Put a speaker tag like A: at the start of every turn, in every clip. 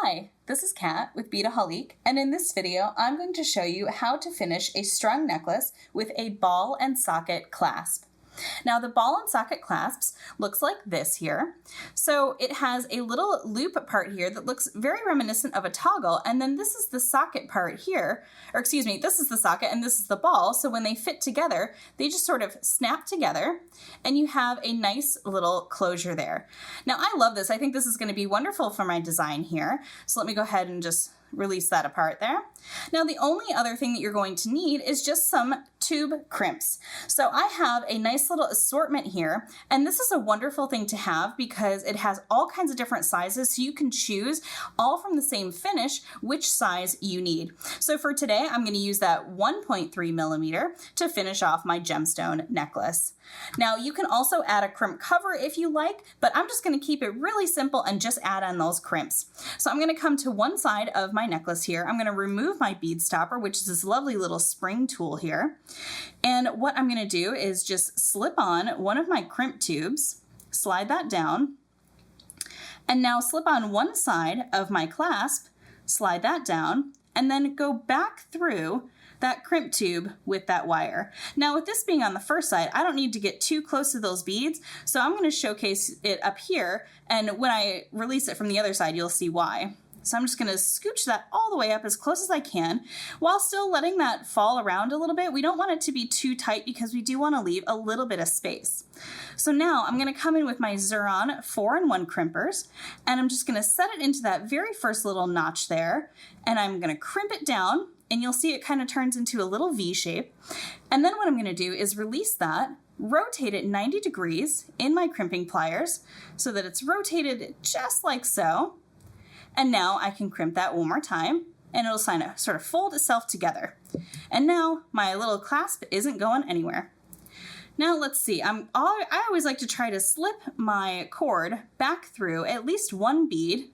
A: Hi, this is Kat with Beadaholique, and in this video I'm going to show you how to finish a strung necklace with a ball and socket clasp. Now the ball and socket clasps looks like this here. So it has a little loop part here that looks very reminiscent of a toggle, and then this is the socket part here, or excuse me, this is the socket and this is the ball, so when they fit together, they just sort of snap together and you have a nice little closure there. Now I love this. I think this is going to be wonderful for my design here. So let me go ahead and just release that apart there. Now the only other thing that you're going to need is just some tube crimps. So I have a nice little assortment here, and this is a wonderful thing to have because it has all kinds of different sizes, so you can choose all from the same finish which size you need. So for today I'm going to use that 1.3 millimeter to finish off my gemstone necklace. Now you can also add a crimp cover if you like, but I'm just going to keep it really simple and just add on those crimps. So I'm going to come to one side of my necklace here. I'm going to remove my bead stopper, which is this lovely little spring tool here. And what I'm going to do is just slip on one of my crimp tubes, slide that down, and now slip on one side of my clasp, slide that down, and then go back through that crimp tube with that wire. Now with this being on the first side, I don't need to get too close to those beads, so I'm going to showcase it up here, and when I release it from the other side, you'll see why. So I'm just going to scooch that all the way up as close as I can while still letting that fall around a little bit. We don't want it to be too tight because we do want to leave a little bit of space. So now I'm going to come in with my Xuron 4-in-1 crimpers, and I'm just going to set it into that very first little notch there, and I'm going to crimp it down, and you'll see it kind of turns into a little V shape. And then what I'm going to do is release that, rotate it 90 degrees in my crimping pliers so that it's rotated just like so. And now I can crimp that one more time, and it'll sort of fold itself together. And now my little clasp isn't going anywhere. Now let's see, I always like to try to slip my cord back through at least one bead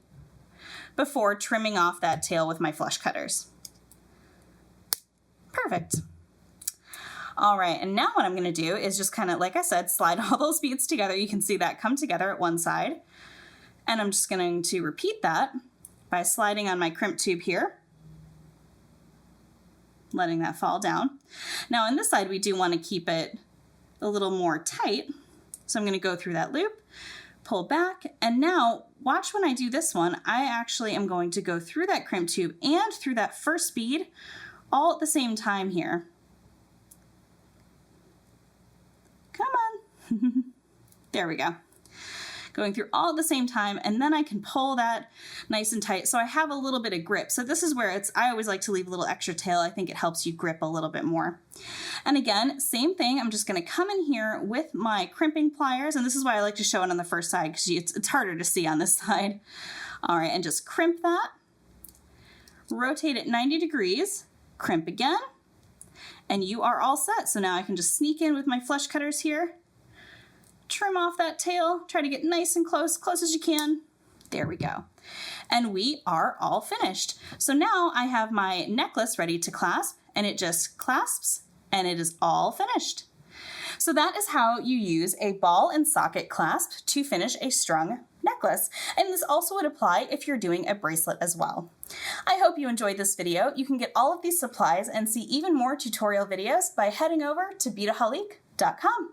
A: before trimming off that tail with my flush cutters. Perfect. All right, and now what I'm going to do is just kind of, like I said, slide all those beads together. You can see that come together at one side. And I'm just going to repeat that by sliding on my crimp tube here, letting that fall down. Now on this side, we do want to keep it a little more tight. So I'm going to go through that loop, pull back, and now watch when I do this one, I actually am going to go through that crimp tube and through that first bead all at the same time here. Come on. There we go. Going through all at the same time, and then I can pull that nice and tight so I have a little bit of grip. So this is where I always like to leave a little extra tail. I think it helps you grip a little bit more. And again, same thing, I'm just going to come in here with my crimping pliers, and this is why I like to show it on the first side because it's harder to see on this side. All right, and just crimp that, rotate it 90 degrees, crimp again, and you are all set. So now I can just sneak in with my flush cutters here, trim off that tail, try to get nice and close as you can. There we go. And we are all finished. So now I have my necklace ready to clasp, and it just clasps, and it is all finished. So that is how you use a ball and socket clasp to finish a strung necklace. And this also would apply if you're doing a bracelet as well. I hope you enjoyed this video. You can get all of these supplies and see even more tutorial videos by heading over to Beadaholique.com.